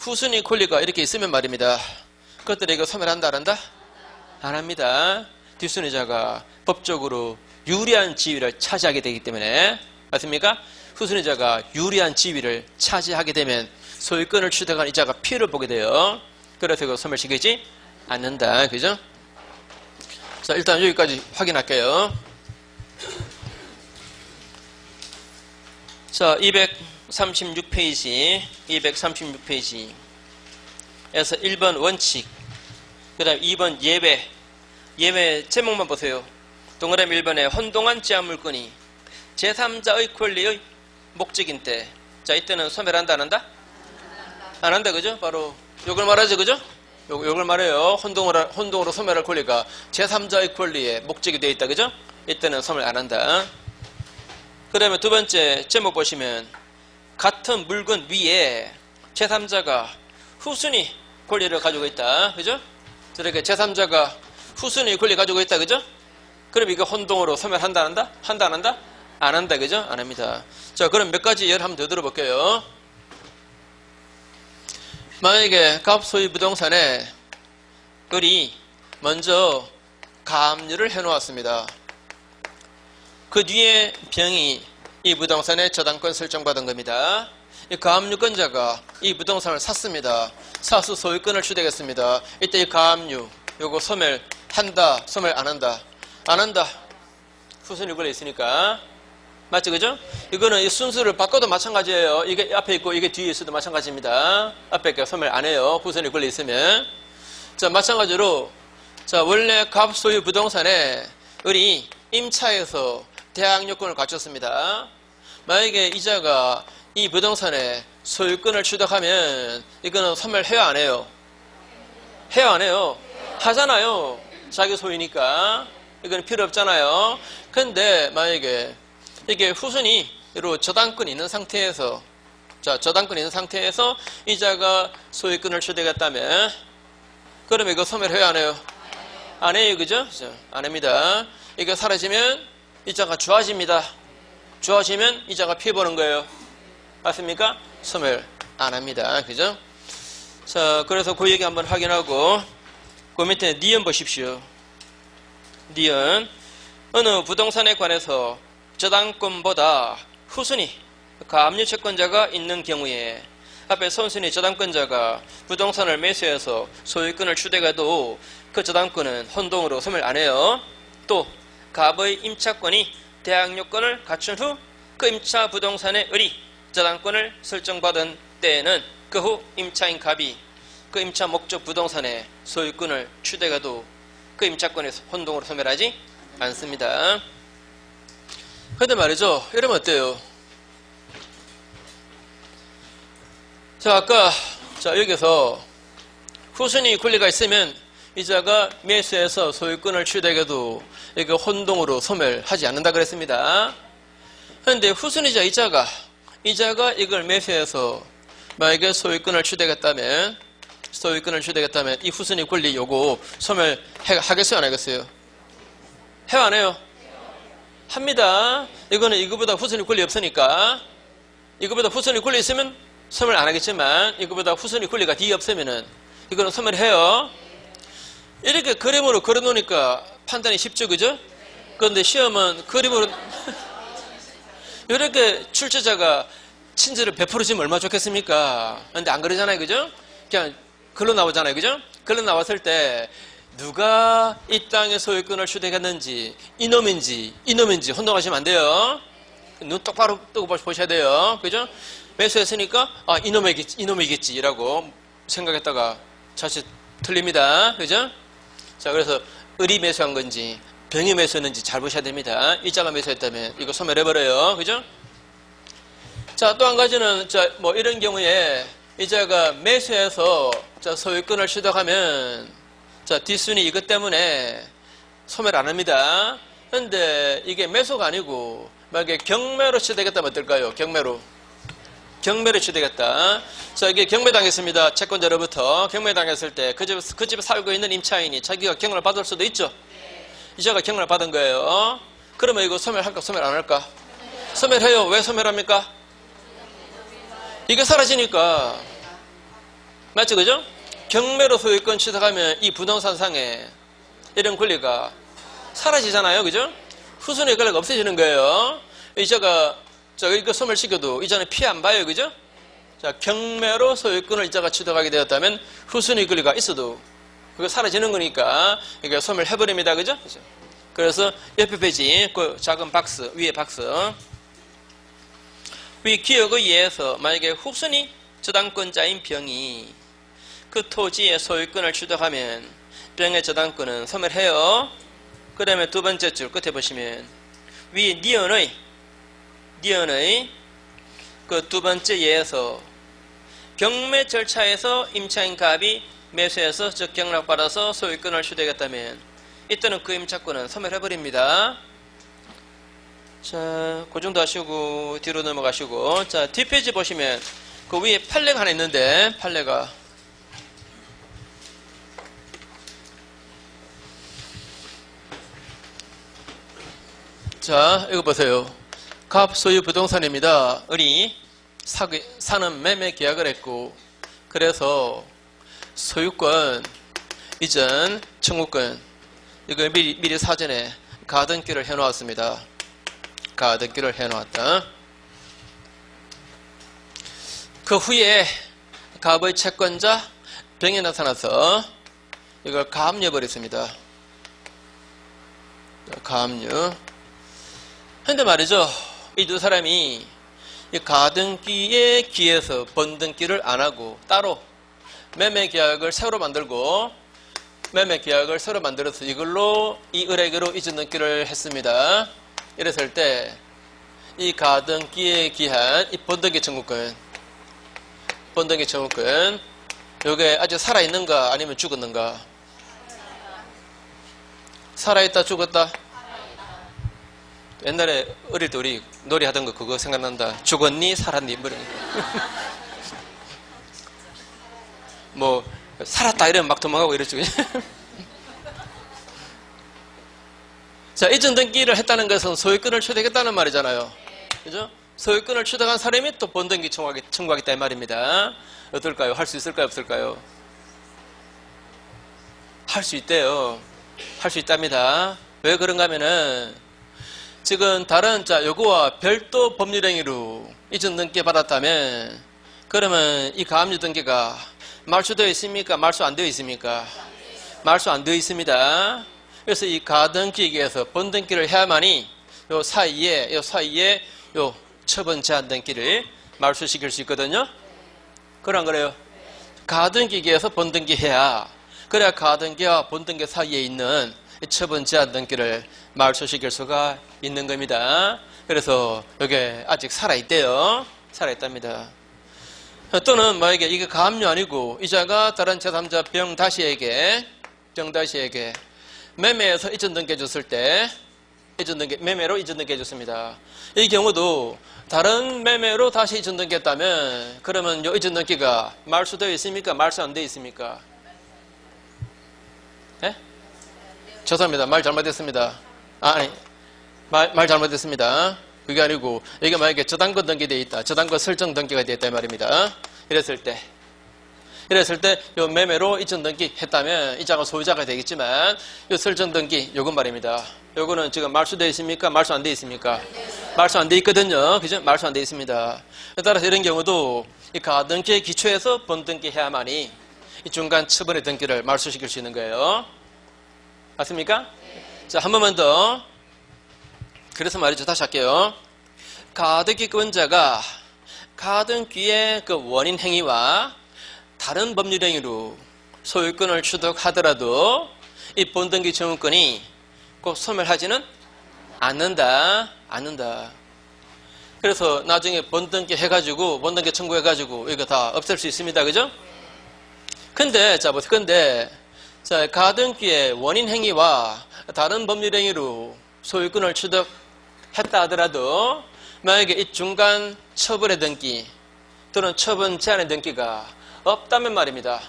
후순위 권리가 이렇게 있으면 말입니다. 그것들이 이거 소멸한다 안 한다? 안 합니다. 뒷순위자가 법적으로 유리한 지위를 차지하게 되기 때문에 맞습니까? 후순위자가 유리한 지위를 차지하게 되면 소유권을 취득한 이자가 피해를 보게 돼요. 그래서 이거 소멸시키지 않는다. 그죠? 자, 일단 여기까지 확인할게요. 자, 236페이지에서 1번 원칙, 그 다음 2번 예외 제목만 보세요. 동그라미 1번에 혼동한 지하물건이 제3자의 권리의 목적인 때, 자, 이때는 소멸한다 안 한다? 안 한다. 그죠? 바로 요걸 말하죠. 그죠? 요걸 말해요. 혼동으로 소멸할 권리가 제3자의 권리의 목적이 되어 있다. 그죠? 이때는 소멸 안 한다. 그 다음에 두 번째 제목 보시면 같은 물건 위에 제3자가 후순위 권리를 가지고 있다. 그죠? 저렇게 제3자가 후순위 권리 가지고 있다. 그죠? 그럼 이거 혼동으로 소멸한다 안 한다? 한다 안 한다? 안 한다. 그죠? 안 합니다. 자, 그럼 몇 가지 예를 한번 더 들어볼게요. 만약에 갑소유 부동산에 을이 먼저 가압류를 해놓았습니다. 그 뒤에 병이 이 부동산에 저당권 설정받은 겁니다. 이 가압류권자가 이 부동산을 샀습니다. 사수 소유권을 취득했습니다. 이때 이 가압류 요거 소멸한다, 소멸 안 한다? 안 한다. 후순위 권리 있으니까 맞죠, 그죠? 이거는 이 순서를 바꿔도 마찬가지예요. 이게 앞에 있고 이게 뒤에 있어도 마찬가지입니다. 앞에 게 소멸 안 해요. 후손이 권리 있으면. 자, 마찬가지로 자, 원래 갑 소유 부동산에 을이 임차에서 대항 요건을 갖췄습니다. 만약에 이자가 이 부동산에 소유권을 취득하면 이거는 소멸해요, 안 해요? 해요, 안 해요? 하잖아요. 자기 소유니까. 이건 필요 없잖아요. 근데 만약에 이게 후순위 로 저당권이 있는 상태에서 자, 저당권이 있는 상태에서 이자가 소유권을 취득했다면 그러면 이거 소멸해요, 안 해요? 안 해요, 그죠? 안 합니다. 이거 사라지면 이자가 좋아집니다. 좋아지면 이자가 피해보는 거예요. 맞습니까? 소멸 안 합니다. 그죠? 자, 그래서 그 얘기 한번 확인하고 그 밑에 니은 보십시오. 니은 어느 부동산에 관해서 저당권보다 후순위 가압류 채권자가 있는 경우에 앞에 선순위 저당권자가 부동산을 매수해서 소유권을 취득해도 그 저당권은 혼동으로 소멸 안 해요. 또 갑의 임차권이 대항 요건을 갖춘 후 그 임차 부동산의 을이 저당권을 설정받은 때에는 그 후 임차인 갑이 그 임차 목적 부동산의 소유권을 취득해도 그 임차권이 혼동으로 소멸하지 않습니다. 근데 말이죠. 이러면 어때요? 자, 아까 자 여기서 후순위 권리가 있으면 이자가 매수해서 소유권을 취득해도 이게 혼동으로 소멸하지 않는다 그랬습니다. 그런데 후순위자 이자가 이걸 매수해서 만약에 소유권을 취득했다면 이 후순위 권리 요거 소멸하겠어요, 안 하겠어요? 해요, 안 해요? 합니다. 이거는 이거보다 후순위 권리 없으니까 이거보다 후순위 권리 있으면 소멸 안 하겠지만 이거보다 후순위 권리가 뒤에 없으면은 이거는 소멸해요. 이렇게 그림으로 그려놓으니까 판단이 쉽죠, 그죠? 그런데 시험은 그림으로 이렇게 출제자가 친절을 베풀어주면 얼마나 좋겠습니까? 근데 안 그러잖아요, 그죠? 그냥 글로 나오잖아요, 그죠? 글로 나왔을 때 누가 이 땅의 소유권을 취득했는지 이놈인지 혼동하시면 안 돼요. 눈 똑바로 뜨고 보셔야 돼요, 그죠? 매수했으니까 아 이놈이겠지라고 생각했다가 자칫 틀립니다, 그죠? 자, 그래서 을이 매수한 건지 병이 매수했는지 잘 보셔야 됩니다. 이자가 매수했다면 이거 소멸해버려요, 그죠? 자, 또 한 가지는 자, 뭐 이런 경우에 이자가 매수해서 자, 소유권을 취득하면 자, 뒷순위 이것 때문에 소멸 안 합니다. 근데 이게 매수가 아니고 만약에 경매로 취득했다면 어떨까요? 경매로 취득했다. 자, 이게 경매당했습니다. 채권자로부터 경매당했을 때 그 집에 살고 있는 임차인이 자기가 경매를 받을 수도 있죠. 이자가 경매를 받은 거예요. 그러면 이거 소멸할까, 소멸 안 할까? 소멸해요. 왜 소멸합니까? 이게 사라지니까. 맞죠, 그죠? 경매로 소유권 취득하면 이 부동산 상에 이런 권리가 사라지잖아요, 그죠? 후순위 권리가 없어지는 거예요. 이자가 이거 소멸시켜도 이자는 피해 안 봐요, 그죠? 자, 경매로 소유권을 이자가 취득하게 되었다면 후순위 권리가 있어도 그거 사라지는 거니까 이게 소멸해버립니다, 그죠? 그래서 옆에 페이지 그 작은 박스 위에 박스 위 기억에 의해서 만약에 후순위 저당권자인 병이 그 토지의 소유권을 취득하면 병의 저당권은 소멸해요. 그 다음에 두 번째 줄 끝에 보시면 위 니은의 그 두 번째 예에서 경매 절차에서 임차인 갑이 매수해서 적경락받아서 소유권을 취득했다면 이때는 그 임차권은 소멸해버립니다. 자, 그 정도 하시고 뒤로 넘어가시고 자, 뒷페이지 보시면 그 위에 판례가 하나 있는데 판례가 자, 이거 보세요. 갑 소유 부동산입니다. 을이 사는 매매 계약을 했고 그래서 소유권 이전 청구권 이걸 미리 사전에 가등기를 해놓았습니다. 가등기를 해놓았다. 그 후에 갑의 채권자 병이 나타나서 이걸 가압류해버렸습니다. 가압류. 근데 말이죠. 이 두 사람이 이 가등기에 기해서 번등기를 안 하고 따로 매매 계약을 새로 만들고 매매 계약을 새로 만들어서 이걸로 이 을에게로 이전등기를 했습니다. 이랬을 때 이 가등기에 기한 이 번등기 청구권 요게 아직 살아있는가 아니면 죽었는가? 살아있다 죽었다? 옛날에 어릴 때 우리 놀이 하던 거 그거 생각난다. 죽었니 살았니? 뭐 살았다 이러면 막 도망가고 이랬죠. 자, 이전 등기를 했다는 것은 소유권을 취득했다는 말이잖아요. 그죠? 소유권을 취득한 사람이 또 번등기 청구하겠다 이 말입니다. 어떨까요? 할 수 있을까요? 없을까요? 할 수 있대요. 할 수 있답니다. 왜 그런가 하면은 지금 다른 요거와 별도 법률행위로 이전 등기 받았다면 그러면 이 가압류 등기가 말소되어 있습니까? 말소 안 되어 있습니까? 말소 안 되어 있습니다. 그래서 이 가등기에서 번등기를 해야만이 요 사이에 요 처분 제한 등기를 말소시킬 수 있거든요. 그래 안 그래요? 가등기에서 번등기 해야 그래야 가등기와 번등기 사이에 있는 처분 제한 등기를 말소시킬 수가 있는 겁니다. 그래서 이게 아직 살아있대요. 살아있답니다. 또는 만약에 이게 가압류 아니고 이자가 다른 제3자 병다시에게 매매에서 이전 등기 해줬을 때 매매로 이전 등기 해줬습니다. 이 경우도 다른 매매로 다시 이전 등기 했다면 그러면 이 이전 등기가 말소되어 있습니까? 말소 안 되어 있습니까? 예? 죄송합니다. 말 잘못했습니다. 말 잘못했습니다. 그게 아니고 이게 만약에 저당권 등기되어 있다. 저당권 설정 등기가 되어 있다 이 말입니다. 이랬을 때 요 매매로 이전 등기 했다면 이자가 소유자가 되겠지만 요 설정 등기 요건 말입니다. 요거는 지금 말소되어 있습니까? 말소 안 되어 있습니까? 말소 안 되어 있거든요. 그죠? 말소 안 되어 있습니다. 따라서 이런 경우도 이 가등기의 기초에서 번등기 해야만이 이 중간 처분의 등기를 말소시킬 수 있는 거예요. 맞습니까? 자, 한 번만 더. 그래서 말이죠. 다시 할게요. 가등기권자가 가등기의 그 원인 행위와 다른 법률 행위로 소유권을 취득하더라도 이 번등기 청구권이 꼭 소멸하지는 않는다. 그래서 나중에 번등기 해가지고 번등기 청구해가지고 이거 다 없앨 수 있습니다. 그죠? 근데 가등기의 원인 행위와 다른 법률 행위로 소유권을 취득했다 하더라도 만약에 이 중간 처분의 등기 또는 처분 제한의 등기가 없다면 말입니다.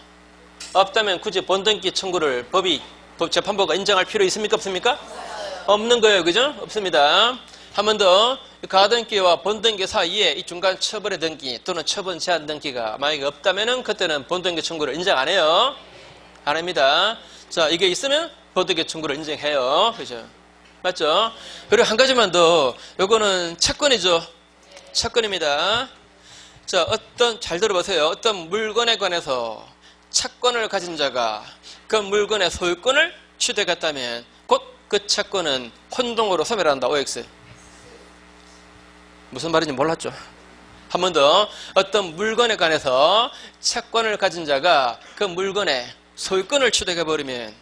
없다면 굳이 번등기 청구를 재판부가 인정할 필요 있습니까? 없습니까? 없는 거예요. 그죠? 없습니다. 한 번 더. 가등기와 번등기 사이에 이 중간 처분의 등기 또는 처분 제한 등기가 만약에 없다면은 그때는 번등기 청구를 인정 안 해요. 안 합니다. 자, 이게 있으면 번등기 청구를 인정해요. 그죠? 맞죠? 그리고 한 가지만 더. 요거는 채권이죠. 채권입니다. 자, 잘 들어보세요. 어떤 물건에 관해서 채권을 가진 자가 그 물건의 소유권을 취득했다면 곧 그 채권은 혼동으로 소멸한다. OX. 무슨 말인지 몰랐죠? 한 번 더. 어떤 물건에 관해서 채권을 가진 자가 그 물건의 소유권을 취득해버리면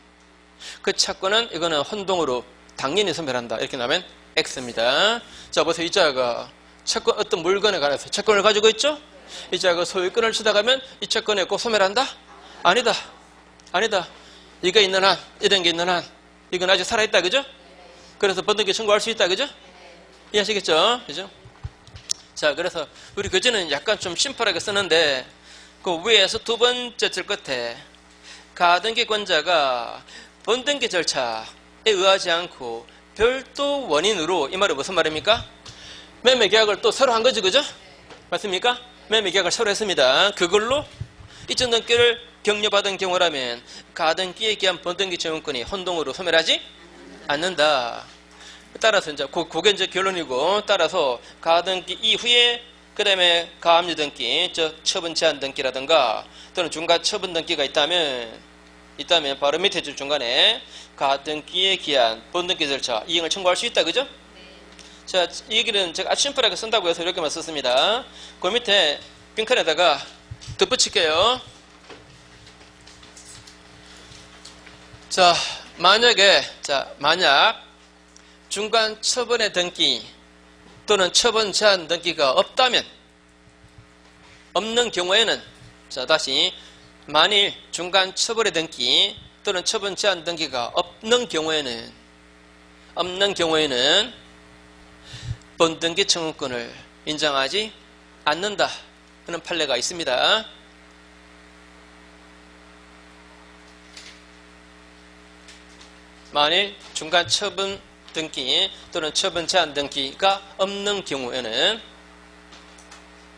그 채권은 이거는 혼동으로 당연히 소멸한다. 이렇게 나면 X입니다. 자, 보세요. 이 자가 어떤 물건에 관해서 채권을 가지고 있죠? 이 자가 소유권을 취득하면 이 채권에 꼭 소멸한다? 아니다. 이거 있는 한, 이런 게 있는 한, 이건 아직 살아있다. 그죠? 그래서 번등기 청구할 수 있다. 그죠? 이해하시겠죠? 그죠? 자, 그래서 우리 교재는 약간 좀 심플하게 쓰는데 그 위에서 두 번째 줄 끝에 가등기권자가 번등기 절차에 의하지 않고 별도 원인으로 이 말이 무슨 말입니까? 매매 계약을 또 새로 한 거지. 그죠? 맞습니까? 매매 계약을 새로 했습니다. 그걸로 이전 등기를 격려받은 경우라면 가등기에 기한 번등기 청구권이 혼동으로 소멸하지 않는다. 따라서 이제 그게 이제 결론이고, 따라서 가등기 이후에 그다음에 가압류 등기, 즉 처분 제한 등기라든가 또는 중간 처분 등기가 있다면 바로 밑에 줄 중간에 가등기에 기한 번등기 절차 이행을 청구할 수 있다. 그죠? 자, 이 얘기는 제가 아주 심플하게 쓴다고 해서 이렇게만 썼습니다. 그 밑에 빈칸에다가 덧붙일게요. 자, 만약 중간 처분의 등기 또는 처분 제한 등기가 없는 경우에는, 자, 다시, 만일 중간 처분의 등기 또는 처분 제한 등기가 없는 경우에는 본등기 청구권을 인정하지 않는다 하는 판례가 있습니다. 만일 중간 처분 등기 또는 처분 제한 등기가 없는 경우에는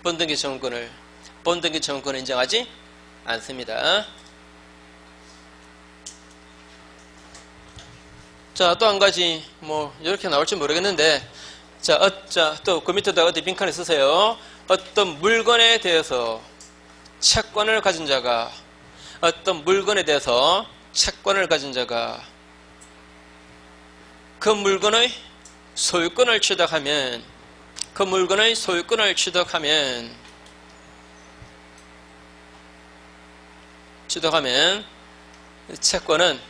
본등기 청구권을 인정하지 않습니다. 자, 또 한 가지 이렇게 나올지 모르겠는데, 또 그 밑에다 어디 빈칸에 쓰세요. 어떤 물건에 대해서 채권을 가진 자가 그 물건의 소유권을 취득하면 채권은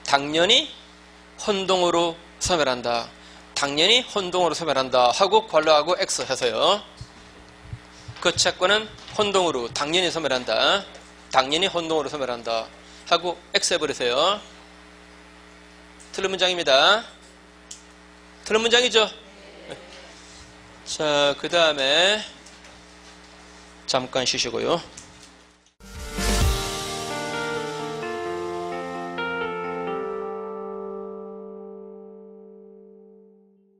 당연히 혼동으로 소멸한다 하고 괄호하고 X 해서요. 그 채권은 당연히 혼동으로 소멸한다 하고 X 해버리세요. 틀린 문장입니다. 틀린 문장이죠? 자, 그 다음에 잠깐 쉬시고요.